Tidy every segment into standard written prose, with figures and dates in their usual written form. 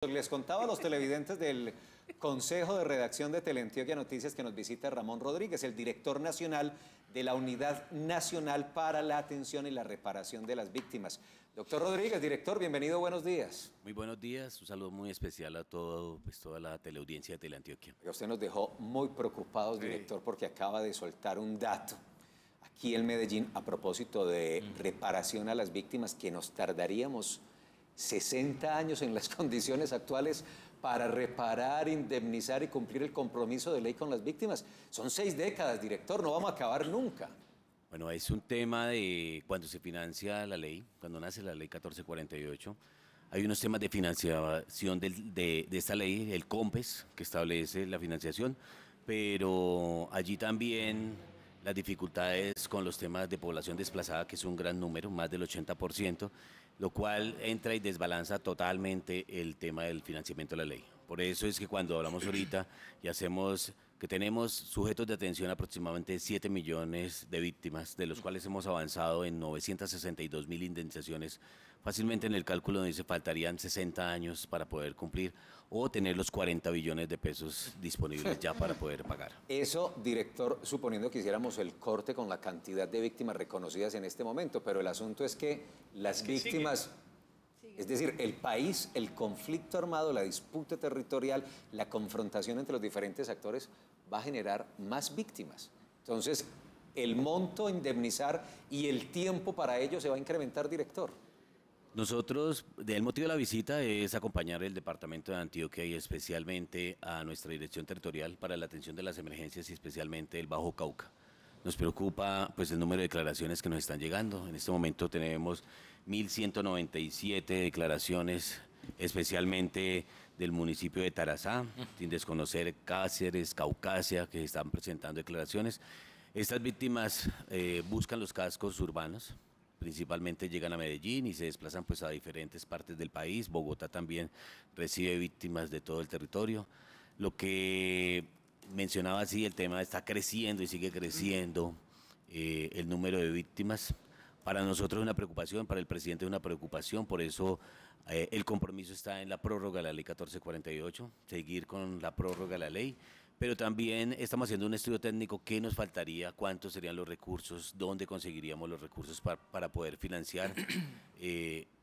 Les contaba a los televidentes del Consejo de Redacción de Teleantioquia Noticias que nos visita Ramón Rodríguez, el director nacional de la Unidad Nacional para la Atención y la Reparación de las Víctimas. Doctor Rodríguez, director, bienvenido, buenos días. Muy buenos días, un saludo muy especial a toda la teleaudiencia de Teleantioquia. Usted nos dejó muy preocupados, director, porque acaba de soltar un dato aquí en Medellín a propósito de reparación a las víctimas, que nos tardaríamos 60 años en las condiciones actuales para reparar, indemnizar y cumplir el compromiso de ley con las víctimas. Son 6 décadas, director, no vamos a acabar nunca. Bueno, es un tema de cuando se financia la ley, cuando nace la ley 1448, hay unos temas de financiación de esta ley, el COMPES, que establece la financiación, pero allí también las dificultades con los temas de población desplazada, que es un gran número, más del 80%, lo cual entra y desbalanza totalmente el tema del financiamiento de la ley. Por eso es que cuando hablamos ahorita y que tenemos sujetos de atención aproximadamente 7 millones de víctimas, de los cuales hemos avanzado en 962.000 indemnizaciones, fácilmente en el cálculo dice faltarían 60 años para poder cumplir o tener los 40 billones de pesos disponibles ya para poder pagar. Eso, director, suponiendo que hiciéramos el corte con la cantidad de víctimas reconocidas en este momento, pero el asunto es que las víctimas... Es decir, el país, el conflicto armado, la disputa territorial, la confrontación entre los diferentes actores va a generar más víctimas. Entonces, el monto a indemnizar y el tiempo para ello se va a incrementar, director. Nosotros, el motivo de la visita es acompañar el departamento de Antioquia y especialmente a nuestra dirección territorial para la atención de las emergencias y especialmente el Bajo Cauca. Nos preocupa pues el número de declaraciones que nos están llegando. En este momento tenemos 1.197 declaraciones, especialmente del municipio de Tarazá, sin desconocer Cáceres, Caucasia, que están presentando declaraciones. Estas víctimas buscan los cascos urbanos, principalmente llegan a Medellín y se desplazan pues a diferentes partes del país. Bogotá también recibe víctimas de todo el territorio. Lo que mencionaba así, el tema está creciendo y sigue creciendo el número de víctimas. Para nosotros es una preocupación, para el presidente es una preocupación, por eso el compromiso está en la prórroga de la ley 1448, seguir con la prórroga de la ley, pero también estamos haciendo un estudio técnico, qué nos faltaría, cuántos serían los recursos, dónde conseguiríamos los recursos para poder financiar,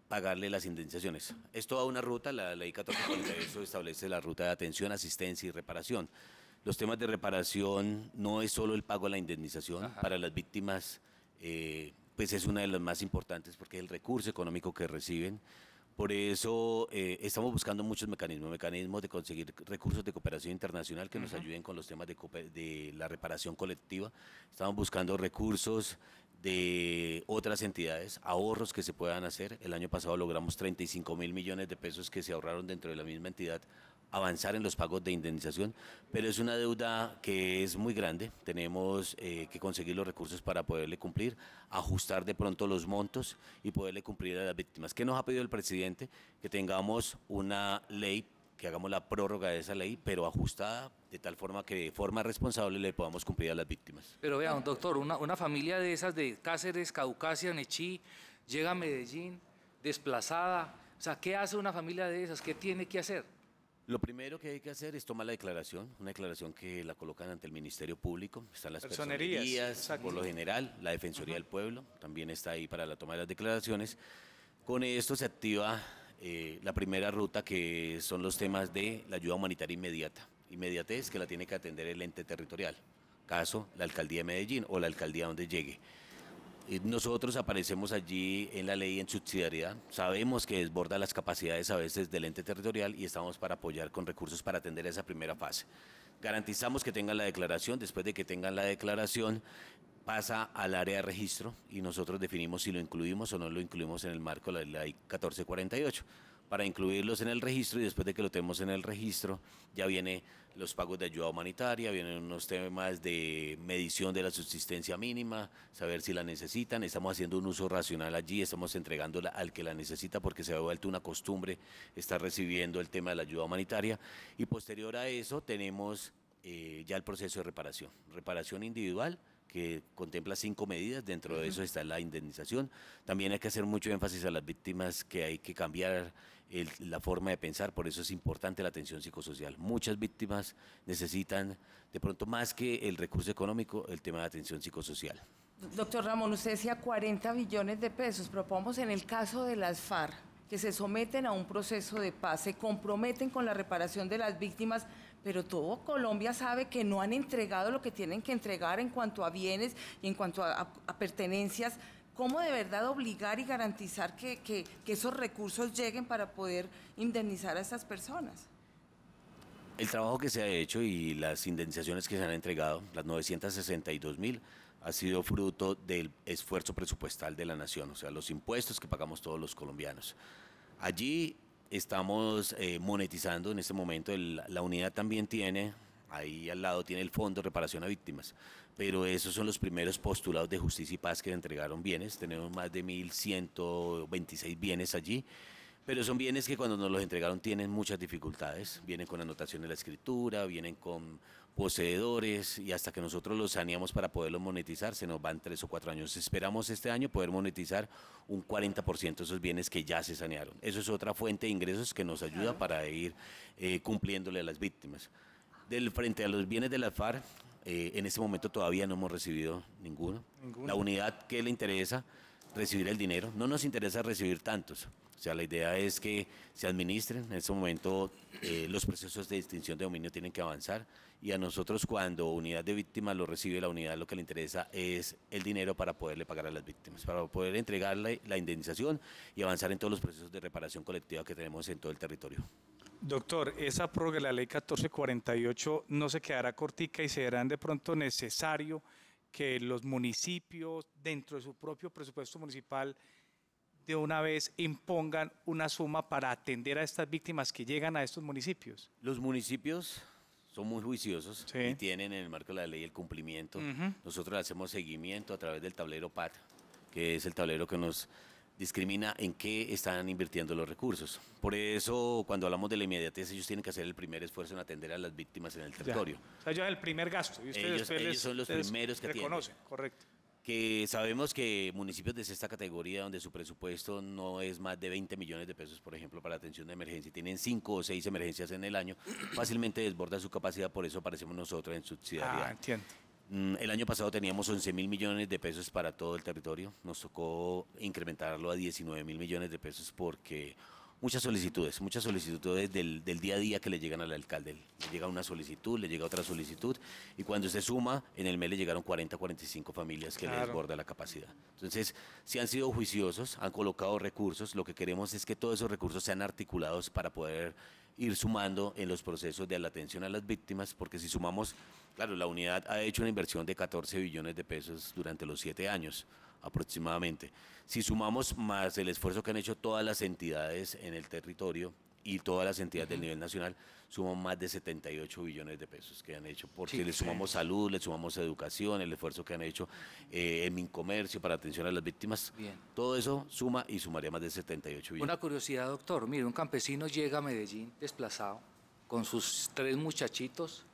pagarle las indemnizaciones. Es toda una ruta, la ley 1448 establece la ruta de atención, asistencia y reparación. Los temas de reparación no es solo el pago de la indemnización, para las víctimas pues es una de las más importantes porque es el recurso económico que reciben. Por eso estamos buscando muchos mecanismos de conseguir recursos de cooperación internacional que nos ayuden con los temas de la reparación colectiva. Estamos buscando recursos de otras entidades, ahorros que se puedan hacer. El año pasado logramos 35.000 millones de pesos que se ahorraron dentro de la misma entidad, avanzar en los pagos de indemnización, pero es una deuda que es muy grande, tenemos que conseguir los recursos para poderle cumplir, ajustar de pronto los montos y poderle cumplir a las víctimas. ¿Qué nos ha pedido el presidente? Que tengamos una ley, que hagamos la prórroga de esa ley, pero ajustada de tal forma que de forma responsable le podamos cumplir a las víctimas. Pero vean, doctor, una familia de esas de Cáceres, Caucasia, Nechí, llega a Medellín desplazada, o sea, ¿qué hace una familia de esas? ¿Qué tiene que hacer? Lo primero que hay que hacer es tomar la declaración, una declaración que la colocan ante el Ministerio Público, están las personerías, por lo general, la Defensoría del Pueblo, también está ahí para la toma de las declaraciones. Con esto se activa la primera ruta, que son los temas de la ayuda humanitaria inmediata. Inmediatez que la tiene que atender el ente territorial, caso la Alcaldía de Medellín o la Alcaldía donde llegue. Nosotros aparecemos allí en la ley en subsidiariedad, sabemos que desborda las capacidades a veces del ente territorial y estamos para apoyar con recursos para atender esa primera fase. Garantizamos que tengan la declaración, después de que tengan la declaración pasa al área de registro y nosotros definimos si lo incluimos o no lo incluimos en el marco de la ley 1448. Para incluirlos en el registro y después de que lo tenemos en el registro ya vienen los pagos de ayuda humanitaria, vienen unos temas de medición de la subsistencia mínima, saber si la necesitan, estamos haciendo un uso racional allí, estamos entregándola al que la necesita porque se ha vuelto una costumbre estar recibiendo el tema de la ayuda humanitaria y posterior a eso tenemos ya el proceso de reparación individual que contempla 5 medidas, dentro de eso está la indemnización. También hay que hacer mucho énfasis a las víctimas que hay que cambiar la forma de pensar, por eso es importante la atención psicosocial. Muchas víctimas necesitan, de pronto más que el recurso económico, el tema de atención psicosocial. Doctor Ramón, usted decía 40 billones de pesos, pero pongamos en el caso de las FARC, que se someten a un proceso de paz, se comprometen con la reparación de las víctimas, pero todo Colombia sabe que no han entregado lo que tienen que entregar en cuanto a bienes y en cuanto a pertenencias. ¿Cómo de verdad obligar y garantizar que esos recursos lleguen para poder indemnizar a estas personas? El trabajo que se ha hecho y las indemnizaciones que se han entregado, las 962.000, ha sido fruto del esfuerzo presupuestal de la nación, o sea, los impuestos que pagamos todos los colombianos. Allí estamos monetizando en este momento, la unidad también tiene, ahí al lado tiene el Fondo de Reparación a Víctimas, pero esos son los primeros postulados de justicia y paz que entregaron bienes, tenemos más de 1.126 bienes allí, pero son bienes que cuando nos los entregaron tienen muchas dificultades, vienen con anotación de la escritura, vienen con poseedores y hasta que nosotros los saneamos para poderlos monetizar se nos van 3 o 4 años. Esperamos este año poder monetizar un 40% de esos bienes que ya se sanearon. Eso es otra fuente de ingresos que nos ayuda para ir cumpliéndole a las víctimas. Frente a los bienes de la FARC, en este momento todavía no hemos recibido ninguno. La unidad que le interesa recibir el dinero, no nos interesa recibir tantos. O sea, la idea es que se administren. En este momento los procesos de extinción de dominio tienen que avanzar y a nosotros cuando unidad de víctimas lo recibe la unidad, lo que le interesa es el dinero para poderle pagar a las víctimas, para poder entregarle la indemnización y avanzar en todos los procesos de reparación colectiva que tenemos en todo el territorio. Doctor, esa prórroga de la ley 1448 no se quedará cortica y será de pronto necesario que los municipios, dentro de su propio presupuesto municipal, de una vez impongan una suma para atender a estas víctimas que llegan a estos municipios. Los municipios son muy juiciosos Sí. y tienen en el marco de la ley el cumplimiento. Nosotros le hacemos seguimiento a través del tablero PAT, que es el tablero que nos discrimina en qué están invirtiendo los recursos. Por eso, cuando hablamos de la inmediatez, ellos tienen que hacer el primer esfuerzo en atender a las víctimas en el territorio. Ya. O sea, ya es el primer gasto. Y ustedes Ellos son los primeros que reconocen, correcto. Que sabemos que municipios de esta categoría, donde su presupuesto no es más de 20 millones de pesos, por ejemplo, para atención de emergencia, y tienen 5 o 6 emergencias en el año, fácilmente desborda su capacidad, por eso aparecemos nosotros en subsidiariedad. Entiendo. El año pasado teníamos 11.000 millones de pesos para todo el territorio, nos tocó incrementarlo a 19.000 millones de pesos porque muchas solicitudes del día a día que le llegan al alcalde. Le llega una solicitud, le llega otra solicitud y cuando se suma, en el mes le llegaron 40, 45 familias que le desborda la capacidad. Entonces, si han sido juiciosos, han colocado recursos, lo que queremos es que todos esos recursos sean articulados para poder ir sumando en los procesos de la atención a las víctimas, porque si sumamos, claro, la unidad ha hecho una inversión de 14 billones de pesos durante los 7 años aproximadamente. Si sumamos más el esfuerzo que han hecho todas las entidades en el territorio y todas las entidades del nivel nacional, suman más de 78 billones de pesos que han hecho, porque le sumamos salud, le sumamos educación, el esfuerzo que han hecho en Mincomercio para atención a las víctimas. Bien. Todo eso suma y sumaría más de 78 billones. Una curiosidad, doctor. Mire, un campesino llega a Medellín desplazado con sus 3 muchachitos.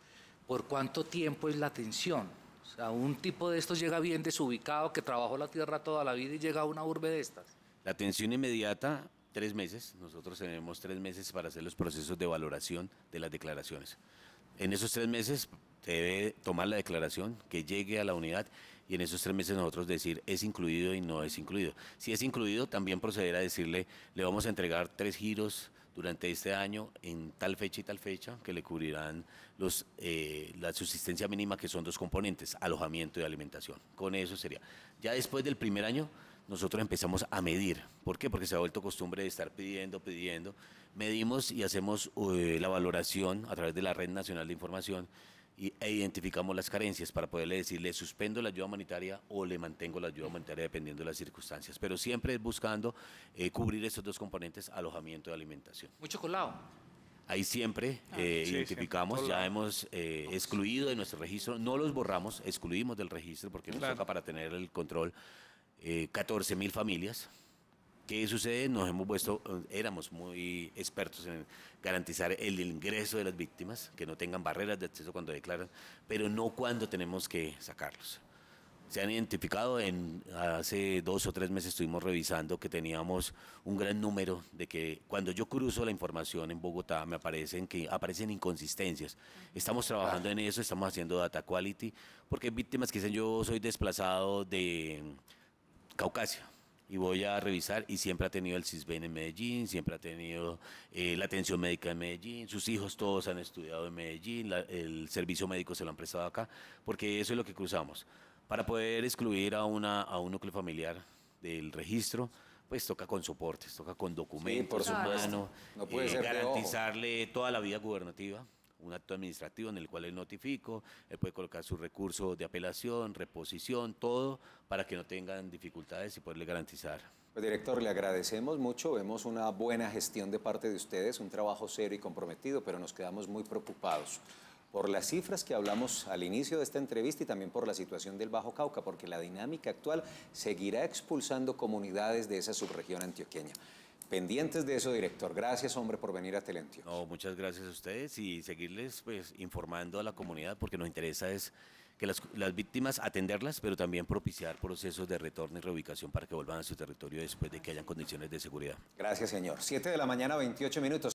¿Por cuánto tiempo es la atención? O sea, un tipo de estos llega bien desubicado, que trabajó la tierra toda la vida y llega a una urbe de estas. La atención inmediata, 3 meses. Nosotros tenemos 3 meses para hacer los procesos de valoración de las declaraciones. En esos 3 meses se debe tomar la declaración, que llegue a la unidad y en esos 3 meses nosotros decir es incluido y no es incluido. Si es incluido, también proceder a decirle, le vamos a entregar 3 giros durante este año en tal fecha y tal fecha que le cubrirán la subsistencia mínima, que son 2 componentes, alojamiento y alimentación. Con eso sería. Ya después del primer año nosotros empezamos a medir. ¿Por qué? Porque se ha vuelto costumbre de estar pidiendo. Medimos y hacemos la valoración a través de la Red Nacional de Información e identificamos las carencias para poderle decir, le suspendo la ayuda humanitaria o le mantengo la ayuda humanitaria dependiendo de las circunstancias. Pero siempre buscando cubrir estos 2 componentes, alojamiento y alimentación. Mucho colado. Ahí siempre identificamos, siempre, ya hemos excluido de nuestro registro, no los borramos, excluimos del registro porque nos toca para tener el control 14.000 familias. ¿Qué sucede? Éramos muy expertos en garantizar el ingreso de las víctimas, que no tengan barreras de acceso cuando declaran, pero no cuando tenemos que sacarlos. Se han identificado, hace 2 o 3 meses estuvimos revisando que teníamos un gran número de que cuando yo cruzo la información en Bogotá aparecen inconsistencias. Estamos trabajando en eso, estamos haciendo data quality, porque hay víctimas que dicen yo soy desplazado de Caucasia y voy a revisar y siempre ha tenido el CISBEN en Medellín, siempre ha tenido la atención médica en Medellín, sus hijos todos han estudiado en Medellín, el servicio médico se lo han prestado acá, porque eso es lo que cruzamos. Para poder excluir a un núcleo familiar del registro, pues toca con soportes, toca con documentos, sí, por supuesto. No puede ser garantizarle toda la vida gubernativa, un acto administrativo en el cual él notifico, él puede colocar su recurso de apelación, reposición, todo para que no tengan dificultades y poderle garantizar. Pues, director, le agradecemos mucho, vemos una buena gestión de parte de ustedes, un trabajo serio y comprometido, pero nos quedamos muy preocupados por las cifras que hablamos al inicio de esta entrevista y también por la situación del Bajo Cauca, porque la dinámica actual seguirá expulsando comunidades de esa subregión antioqueña. Pendientes de eso, director. Gracias, hombre, por venir a Teleantioquia. No, muchas gracias a ustedes y seguirles pues informando a la comunidad, porque nos interesa es que las víctimas atenderlas, pero también propiciar procesos de retorno y reubicación para que vuelvan a su territorio después de que hayan condiciones de seguridad. Gracias, señor. 7 de la mañana, 28 minutos.